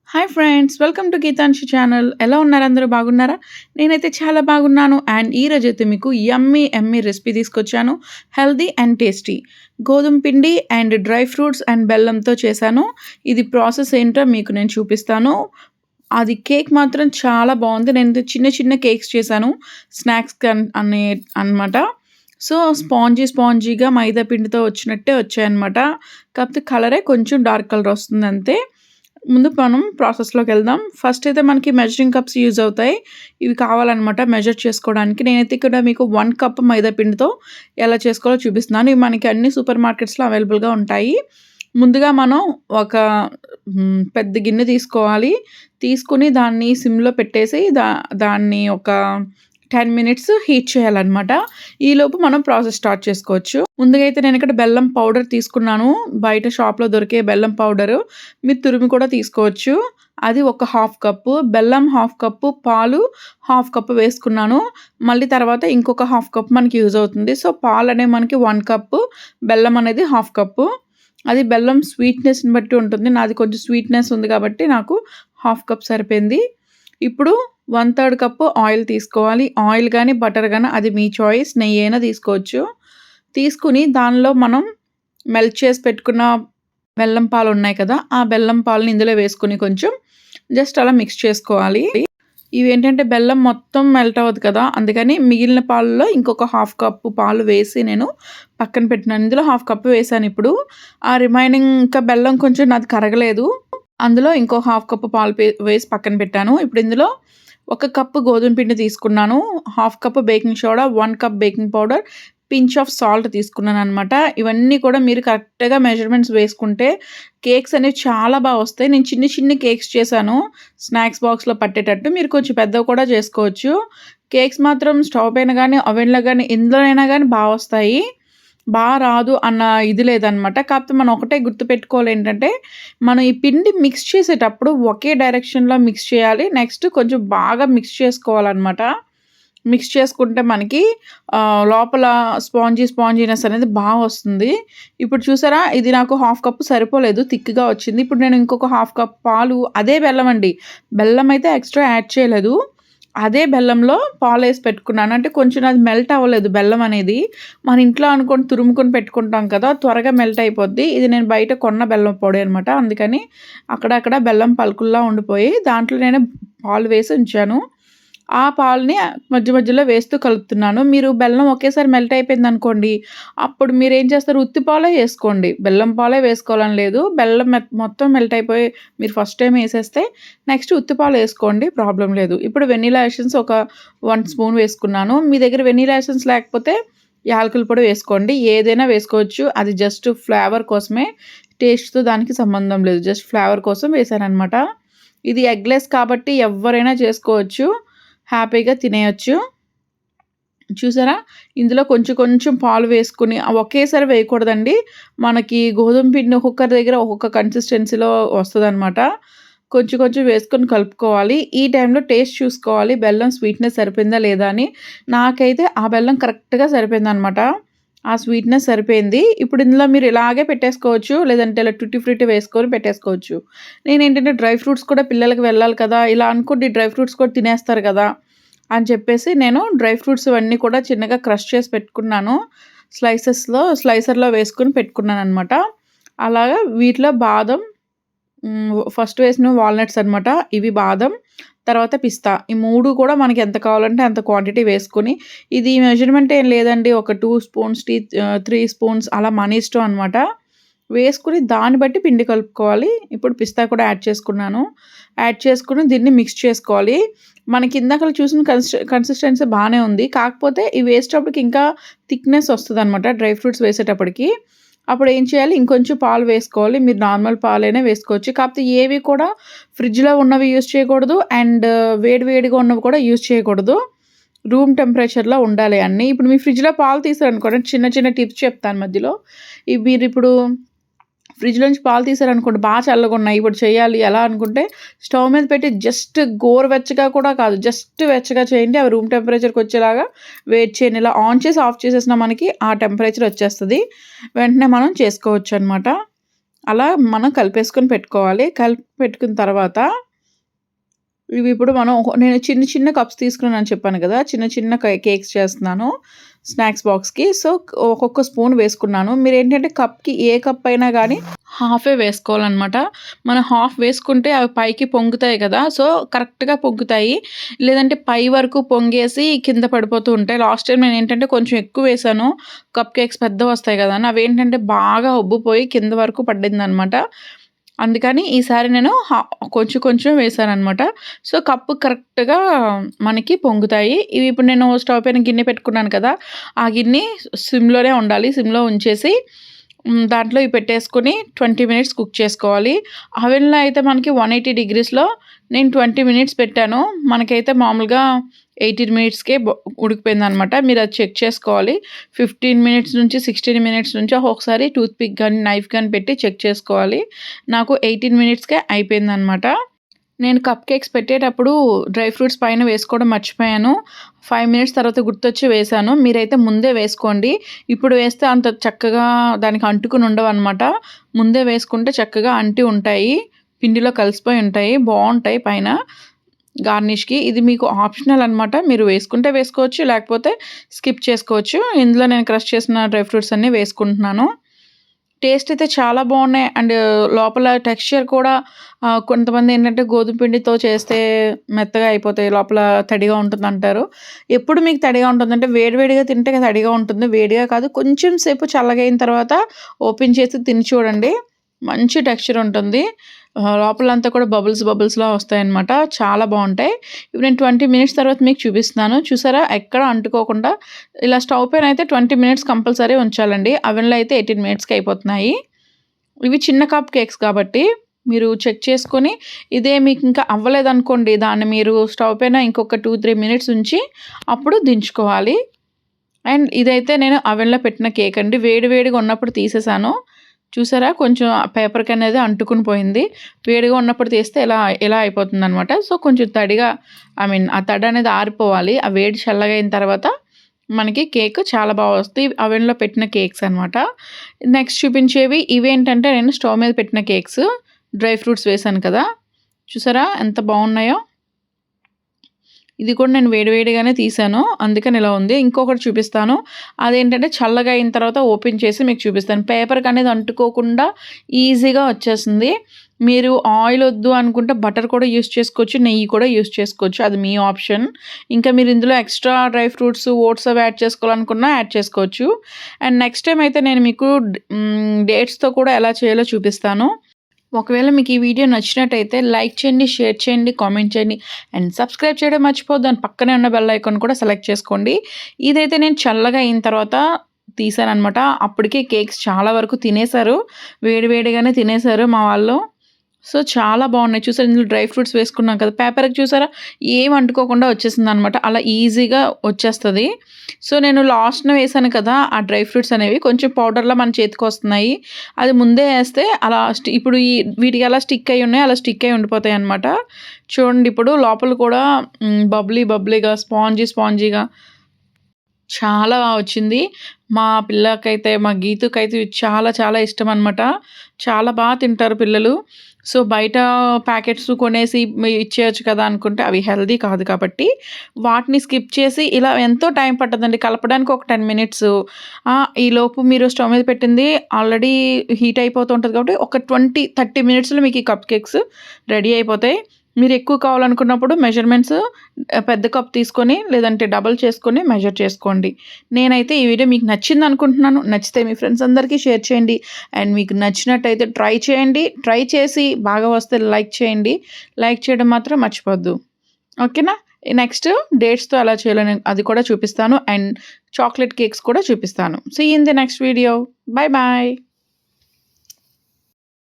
Hi friends, welcome to Geetanshi channel. ఎలా ఉన్నారు? అందరూ బాగున్నారా? నేనైతే చాలా బాగున్నాను. అండ్ ఈరోజైతే మీకు యమ్మీ యమ్మీ రెసిపీ తీసుకొచ్చాను. హెల్దీ అండ్ టేస్టీ గోధుమ పిండి అండ్ డ్రై ఫ్రూట్స్ అండ్ బెల్లంతో చేశాను. ఇది ప్రాసెస్ ఏంటో మీకు నేను చూపిస్తాను. అది కేక్ మాత్రం చాలా బాగుంది. నేను చిన్న చిన్న కేక్స్ చేశాను స్నాక్స్ అనే అనమాట. సో స్పాంజీగా మైదా పిండితో వచ్చినట్టే వచ్చాయన్నమాట. కాకపోతే కలరే కొంచెం డార్క్ కలర్ వస్తుంది అంతే. ముందు మనం ప్రాసెస్‌లోకి వెళ్దాం. ఫస్ట్ అయితే మనకి మెజరింగ్ కప్స్ యూజ్ అవుతాయి. ఇవి కావాలన్నమాట మెజర్ చేసుకోవడానికి. నేనైతే ఇక్కడ మీకు 1 కప్ మైదా పిండితో ఎలా చేసుకోవాలో చూపిస్తున్నాను. ఇవి మనకి అన్ని సూపర్ మార్కెట్స్‌లో అవైలబుల్‌గా ఉంటాయి. ముందుగా మనం ఒక పెద్ద గిన్నె తీసుకోవాలి. తీసుకొని దాన్ని సిమ్‌లో పెట్టేసి దాన్ని ఒక 10 మినిట్స్ హీట్ చేయాలన్నమాట. ఈలోపు మనం ప్రాసెస్ స్టార్ట్ చేసుకోవచ్చు. ముందుగా అయితే నేను ఇక్కడ బెల్లం పౌడర్ తీసుకున్నాను. బయట షాప్‌లో దొరికే బెల్లం పౌడరు. మీరు తురిమి కూడా తీసుకోవచ్చు. అది ఒక హాఫ్ కప్పు. బెల్లం హాఫ్ కప్పు, పాలు హాఫ్ కప్పు వేసుకున్నాను. మళ్ళీ తర్వాత ఇంకొక హాఫ్ కప్ మనకి యూజ్ అవుతుంది. సో పాలనేవి మనకి 1 కప్పు, బెల్లం అనేది హాఫ్ కప్పు. అది బెల్లం స్వీట్‌నెస్‌ని బట్టి ఉంటుంది. నాది కొంచెం స్వీట్‌నెస్ ఉంది కాబట్టి నాకు హాఫ్ కప్ సరిపోయింది. ఇప్పుడు 1/3 కప్పు ఆయిల్ తీసుకోవాలి. ఆయిల్ గానీ, బటర్ గానీ అది మీ చాయిస్. నెయ్యైనా తీసుకోవచ్చు. తీసుకొని దానిలో మనం మెల్ట్ చేసి పెట్టుకున్న బెల్లం పాలున్నాయి కదా! ఆ బెల్లం పాలని ఇందులో వేసుకొని కొంచెం జస్ట్ అలా మిక్స్ చేసుకోవాలి. ఇవేంటంటే బెల్లం మొత్తం మెల్ట్ అవ్వదు కదా! అందుకని మిగిలిన పాలలో ఇంకొక హాఫ్ కప్పు పాలు వేసి నేను పక్కన పెట్టినాను. ఇందులో హాఫ్ కప్పు వేసానిప్పుడు. ఆ రిమైనింగ్ ఇంకా బెల్లం కొంచెం నాది కరగలేదు. అందులో ఇంకో హాఫ్ కప్పు పాలు వేసి పక్కన పెట్టాను. ఇప్పుడు ఇందులో 1 కప్పు గోధుమ పిండి తీసుకున్నాను. Half cup baking soda, 1 cup baking powder, pinch of salt తీసుకున్నాననమాట. ఇవన్నీ కూడా మీరు కరెక్ట్‌గా మెజర్‌మెంట్స్ వేసుకుంటే కేక్స్ అనేవి చాలా వస్తాయి. నేను చిన్ని కేక్స్ చేశాను స్నాక్స్ బాక్స్‌లో పట్టేటట్టు. మీరు కొంచెం పెద్దవి కూడా చేసుకోవచ్చు. కేక్స్ మాత్రం స్టవ్ పైన గానీ, ఓవెన్‌లో గానీ ఎందులోనైనా గానీ వస్తాయి. రాదు అన్న ఇది లేదనమాట. కాకపోతే మనం ఒకటే గుర్తుపెట్టుకోవాలేంటంటే, మనం ఈ పిండి మిక్స్ చేసేటప్పుడు ఒకే డైరెక్షన్‌లో మిక్స్ చేయాలి. నెక్స్ట్ కొంచెం బాగా మిక్స్ చేసుకోవాలనమాట. మిక్స్ చేసుకుంటే మనకి లోపల స్పాంజీనెస్ అనేది వస్తుంది. ఇప్పుడు చూసారా? ఇది నాకు హాఫ్ కప్ సరిపోలేదు. థిక్‌గా వచ్చింది. ఇప్పుడు నేను ఇంకొక హాఫ్ కప్ పాలు, అదే బెల్లం అండి. బెల్లం అయితే ఎక్స్‌ట్రా యాడ్ చేయలేదు. అదే బెల్లంలో పాలేసి పెట్టుకున్నాను. అంటే కొంచెం అది మెల్ట్ అవ్వలేదు బెల్లం అనేది. మన ఇంట్లో అనుకోని తురుముకొని పెట్టుకుంటాం కదా! త్వరగా మెల్ట్ అయిపోద్ది. ఇది నేను బయట కొన్న బెల్లం పొడి అనమాట. అందుకని అక్కడక్కడ బెల్లం పలుకుల్లా ఉండిపోయి దాంట్లో నేను పాలు వేసి ఉంచాను. ఆ పాలని మధ్యలో వేస్తూ కలుపుతున్నాను. మీరు బెల్లం ఒకేసారి మెల్ట్ అయిపోయిందనుకోండి, అప్పుడు మీరేం చేస్తారు, ఉత్తి పాలే ఏసుకోండి. బెల్లం పాలే వేసుకోవాలని లేదు. బెల్లం మొత్తం మెల్ట్ అయిపోయి మీరు ఫస్ట్ టైమ్ ఏసేస్తే నెక్స్ట్ ఉత్తి పాలు ఏసుకోండి, ప్రాబ్లమ్ లేదు. ఇప్పుడు వెనిలా ఎసెన్స్ ఒక 1 స్పూన్ వేసుకున్నాను. మీ దగ్గర వెనిలా ఎసెన్స్ లేకపోతే యాలకుల పొడి వేసుకోండి. ఏదైనా వేసుకోవచ్చు. అది జస్ట్ ఫ్లేవర్ కోసమే. టేస్ట్‌తో దానికి సంబంధం లేదు. జస్ట్ ఫ్లేవర్ కోసం వేశాననమాట. ఇది ఎగ్‌లెస్ కాబట్టి ఎవ్వరైనా చేసుకోవచ్చు. హ్యాపీగా తినేయొచ్చు. చూసారా? ఇందులో కొంచెం పాలు వేసుకొని ఒకేసారి వేయకూడదండి. మనకి గోధుమ పిండి ఒక్కొక్కరి దగ్గర ఒక్కొక్క కన్సిస్టెన్సీలో వస్తదనమాట. కొంచెం వేసుకొని కలుపుకోవాలి. ఈ టైంలో టేస్ట్ చూసుకోవాలి. బెల్లం స్వీట్‌నెస్ సరిపోయిందా లేదా అని. నాకైతే ఆ బెల్లం కరెక్ట్‌గా సరిపోయిందనమాట. ఆ స్వీట్‌నెస్ సరిపోయింది. ఇప్పుడు ఇందులో మీరు ఇలాగే పెట్టేసుకోవచ్చు. లేదంటే ఇలా టూటీ ఫ్రూటీ వేసుకొని పెట్టేసుకోవచ్చు. నేనేంటంటే డ్రై ఫ్రూట్స్ కూడా పిల్లలకి వెళ్ళాలి కదా! ఇలా అనుకోండి, డ్రై ఫ్రూట్స్ కూడా తినేస్తారు కదా! అని చెప్పేసి నేను డ్రై ఫ్రూట్స్ ఇవన్నీ కూడా చిన్నగా క్రష్ చేసి పెట్టుకున్నాను. స్లైసర్‌లో వేసుకొని పెట్టుకున్నాననమాట. అలాగా వీటిలో బాదం, ఫస్ట్ వేసినవి వాల్‌నట్స్ అనమాట. ఇవి బాదం, తర్వాత పిస్తా. ఈ 3 కూడా మనకి ఎంత కావాలంటే అంత క్వాంటిటీ వేసుకొని, ఇది మెజర్‌మెంట్ ఏం లేదండి. ఒక 2 స్పూన్స్ 3 స్పూన్స్ అలా మన ఇష్టం అనమాట. వేసుకొని దాన్ని బట్టి పిండి కలుపుకోవాలి. ఇప్పుడు పిస్తా కూడా యాడ్ చేసుకున్నాను. యాడ్ చేసుకొని దీన్ని మిక్స్ చేసుకోవాలి. మనకి ఇందాకల చూసిన కన్సిస్టెన్సీ బానే ఉంది. కాకపోతే ఇవి వేసేటప్పటికి ఇంకా థిక్‌నెస్ వస్తదనమాట డ్రై ఫ్రూట్స్ వేసేటప్పటికి. అప్పుడు ఏం చేయాలి, ఇంకొంచెం పాలు వేసుకోవాలి. మీరు నార్మల్ పాలైనా వేసుకోవచ్చు. కాకపోతే ఏవి కూడా ఫ్రిడ్జ్‌లో ఉన్నవి యూజ్ చేయకూడదు. అండ్ వేడిగా ఉన్నవి కూడా యూజ్ చేయకూడదు. రూమ్ టెంపరేచర్‌లో ఉండాలి అన్నీ. ఇప్పుడు మీ ఫ్రిడ్జ్‌లో పాలు తీసారనుకోండి, చిన్న టిప్స్ చెప్తాను మధ్యలో. మీరిప్పుడు ఫ్రిడ్జ్‌లోంచి పాలు తీశారనుకోండి, చల్లగున్నాయి. ఇప్పుడు చేయాలి ఎలా అనుకుంటే, స్టవ్ మీద పెట్టి జస్ట్ గోరువెచ్చగా కూడా కాదు, జస్ట్ వెచ్చగా చేయండి. అవి రూమ్ టెంపరేచర్‌కొచ్చేలాగా వెయిట్ చేయండి. ఇలా ఆన్ చేసి, ఆఫ్ చేసేసినా మనకి ఆ టెంపరేచర్ వచ్చేస్తది. వెంటనే మనం చేసుకోవచ్చనమాట. అలా మనం కలిపేసుకొని పెట్టుకోవాలి. కలిపి పెట్టుకున్న తర్వాత ఇవి ఇప్పుడు మనం నేను చిన్న చిన్న కప్స్ తీసుకున్నానని చెప్పాను కదా! చిన్న చిన్న కేక్స్ చేస్తున్నాను స్నాక్స్ బాక్స్‌కి. సో, ఒక్కొక్క స్పూన్ వేసుకున్నాను. మీరేంటంటే కప్‌కి ఏ కప్ అయినా గానీ హాఫే వేసుకోవాలనమాట. మనం హాఫ్ వేసుకుంటే అవి పైకి పొంగుతాయి కదా! సో, కరెక్ట్‌గా పొంగుతాయి. లేదంటే పై వరకు పొంగేసి కింద పడిపోతూ ఉంటాయి. లాస్ట్ టైమ్ నేనేంటంటే కొంచెం ఎక్కువ వేశాను. కప్ కేక్స్ పెద్దవొస్తాయి కదా! అని అవేంటంటే బాగా ఉబ్బిపోయి కింద వరకు పడిందనమాట. అందుకని ఈసారి నేను కొంచెం కొంచెం వేశాననమాట. సో, కప్పు కరెక్ట్‌గా మనకి పొంగుతాయి. ఇవి ఇప్పుడు నేను స్టవ్ పైన గిన్నె పెట్టుకున్నాను కదా! ఆ గిన్నె సిమ్‌లోనే ఉండాలి. సిమ్‌లో ఉంచేసి దాంట్లో ఇవి పెట్టేసుకొని 20 మినిట్స్ కుక్ చేసుకోవాలి. అవెన్‌లో అయితే మనకి 180 డిగ్రీస్‌లో నేను 20 మినిట్స్ పెట్టాను. మనకైతే మామూలుగా 18 మినిట్స్‌కే ఉడికిపోయిందనమాట. మీరది చెక్ చేసుకోవాలి. 15 మినిట్స్ నుంచి 16 మినిట్స్ నుంచి ఒక్కొక్కసారి టూత్ పిక్ గాని, నైఫ్ గాని పెట్టి చెక్ చేసుకోవాలి. నాకు 18 మినిట్స్‌కే అయిపోయిందనమాట. నేను కప్ కేక్స్ పెట్టేటప్పుడు డ్రై ఫ్రూట్స్ పైన వేసుకోవడం మర్చిపోయాను. 5 మినిట్స్ తర్వాత గుర్తొచ్చి వేశాను. మీరైతే ముందే వేసుకోండి. ఇప్పుడు వేస్తే అంత చక్కగా దానికి అంటుకుని ఉండవనమాట. ముందే వేసుకుంటే చక్కగా అంటి ఉంటాయి. పిండిలో కలిసిపోయి ఉంటాయి. బావుంటాయి పైన గార్నిష్‌కి. ఇది మీకు ఆప్షనల్ అనమాట. మీరు వేసుకుంటే వేసుకోవచ్చు. లేకపోతే స్కిప్ చేసుకోవచ్చు. ఇందులో నేను క్రష్ చేసిన డ్రై ఫ్రూట్స్ అన్నీ వేసుకుంటున్నాను. టేస్ట్ అయితే చాలా బావున్నాయి. అండ్ లోపల టెక్స్చర్ కూడా కొంతమందేంటంటే గోధుమ పిండితో చేస్తే మెత్తగా అయిపోతాయి. లోపల తడిగా ఉంటుందంటారు. ఎప్పుడు మీకు తడిగా ఉంటుందంటే వేడి వేడిగా తింటే తడిగా ఉంటుంది. వేడిగా కాదు కొంచెం సేపు చల్లగయిన తర్వాత ఓపెన్ చేసి తిని చూడండి. మంచి టెక్స్చర్ ఉంటుంది. లోపలంతా కూడా బబుల్స్‌లా వస్తాయన్నమాట. చాలా బావుంటాయి. ఇప్పుడు నేను 20 మినిట్స్ తర్వాత మీకు చూపిస్తున్నాను. చూసారా ఎక్కడ అంటుకోకుండా ఇలా స్టవ్ పైన అయితే 20 మినిట్స్ కంపల్సరీ ఉంచాలండి. అవెన్‌లో అయితే 18 మినిట్స్‌కి అయిపోతున్నాయి. ఇవి చిన్న కప్ కేక్స్ కాబట్టి మీరు చెక్ చేసుకొని ఇదే మీకు ఇంకా అవ్వలేదనుకోండి దాన్ని మీరు స్టవ్ పైన ఇంకొక 2, 3 మినిట్స్ ఉంచి అప్పుడు దించుకోవాలి. అండ్ ఇదైతే నేను అవెన్‌లో పెట్టిన కేక్ అండి. వేడి వేడిగా ఉన్నప్పుడు తీసేసాను. చూసారా కొంచెం పేపర్‌కనేది అంటుకుని పోయింది. వేడిగా ఉన్నప్పుడు తీస్తే ఇలా అయిపోతుందనమాట. సో, కొంచెం తడిగా ఆ తడనేది ఆరిపోవాలి. ఆ వేడి చల్లగయిన తర్వాత మనకి కేక్ చాలా వస్తాయి. అవెన్‌లో పెట్టిన కేక్స్ అనమాట. నెక్స్ట్ చూపించేవి ఇవేంటంటే నేను స్టవ్ మీద పెట్టిన కేక్స్. డ్రై ఫ్రూట్స్ వేశాను కదా! చూసారా ఎంత బావున్నాయో? ఇది కూడా నేను వేడిగానే తీశాను. అందుకని ఇలా ఉంది. ఇంకొకటి చూపిస్తాను. అదేంటంటే చల్లగా అయిన తర్వాత ఓపెన్ చేసి మీకు చూపిస్తాను. పేపర్‌కనేది అంటుకోకుండా ఈజీగా వచ్చేసింది. మీరు ఆయిల్ వద్దు అనుకుంటే బటర్ కూడా యూజ్ చేసుకోవచ్చు. నెయ్యి కూడా యూజ్ చేసుకోవచ్చు. అది మీ ఆప్షన్. ఇంకా మీరు ఇందులో ఎక్స్‌ట్రా డ్రై ఫ్రూట్స్, ఓట్స్ అవి యాడ్ చేసుకోవాలనుకున్నా యాడ్ చేసుకోవచ్చు. అండ్ నెక్స్ట్ టైమ్ అయితే నేను మీకు డేట్స్‌తో కూడా ఎలా చేయాలో చూపిస్తాను. ఒకవేళ మీకు ఈ వీడియో నచ్చినట్టయితే లైక్ చేయండి, షేర్ చేయండి, కామెంట్ చేయండి అండ్ సబ్స్క్రైబ్ చేయడం మర్చిపోవద్దు. దాని పక్కనే ఉన్న బెల్ ఐకాన్ కూడా సెలెక్ట్ చేసుకోండి. ఇదైతే నేను చల్లగా అయిన తర్వాత తీసాననమాట. అప్పటికే కేక్స్ చాలా వరకు తినేసారు. వేడిగానే తినేసారు మా వాళ్ళు. సో, చాలా బావున్నాయి. చూసారా ఇందులో డ్రై ఫ్రూట్స్ వేసుకున్నాం కదా! పేపర్‌కి చూసారా ఏం అంటుకోకుండా వచ్చేసిందనమాట. అలా ఈజీగా వచ్చేస్తది. సో, నేను లాస్ట్‌న వేశాను కదా! ఆ డ్రై ఫ్రూట్స్ అనేవి కొంచెం పౌడర్‌లా మన చేతికొస్తున్నాయి. అది ముందే ఏస్తే అలా ఇప్పుడు వీటికి ఎలా స్టిక్ అయ్యి ఉన్నాయో అలా స్టిక్ అయ్యి ఉండిపోతాయన్నమాట. చూడండి ఇప్పుడు లోపల కూడా బబ్లీగా స్పాంజీగా చాలా వచ్చింది. మా పిల్లకైతే, మా గీతుకైతే ఇవి చాలా ఇష్టమనమాట. చాలా తింటారు పిల్లలు. సో, బయట ప్యాకెట్స్ కొనేసి ఇచ్చేయొచ్చు కదా అనుకుంటే అవి హెల్తీ కాదు కాబట్టి, వాటిని స్కిప్ చేసి ఇలా ఎంతో టైం పట్టదండి. కలపడానికి ఒక 10 మినిట్స్. ఈలోపు మీరు స్టవ్ మీద పెట్టింది ఆల్రెడీ హీట్ అయిపోతూ ఉంటది కాబట్టి ఒక 20, 30 మినిట్స్‌లో మీకు ఈ కప్ కేక్స్ రెడీ అయిపోతాయి. మీరు ఎక్కువ కావాలనుకున్నప్పుడు మెజర్‌మెంట్స్ పెద్ద కప్ తీసుకొని లేదంటే డబుల్ చేసుకొని మెజర్ చేసుకోండి. నేనైతే ఈ వీడియో మీకు నచ్చిందనుకుంటున్నాను. నచ్చితే మీ ఫ్రెండ్స్ అందరికీ షేర్ చేయండి. అండ్ మీకు నచ్చినట్టయితే ట్రై చేయండి. ట్రై చేసి బాగా వస్తే లైక్ చేయండి. లైక్ చేయడం మాత్రం మర్చిపోవద్దు. ఓకేనా? నెక్స్ట్ డేట్స్‌తో ఎలా చేయాలో అది కూడా చూపిస్తాను. అండ్ చాక్లెట్ కేక్స్ కూడా చూపిస్తాను. See you in the next video. By.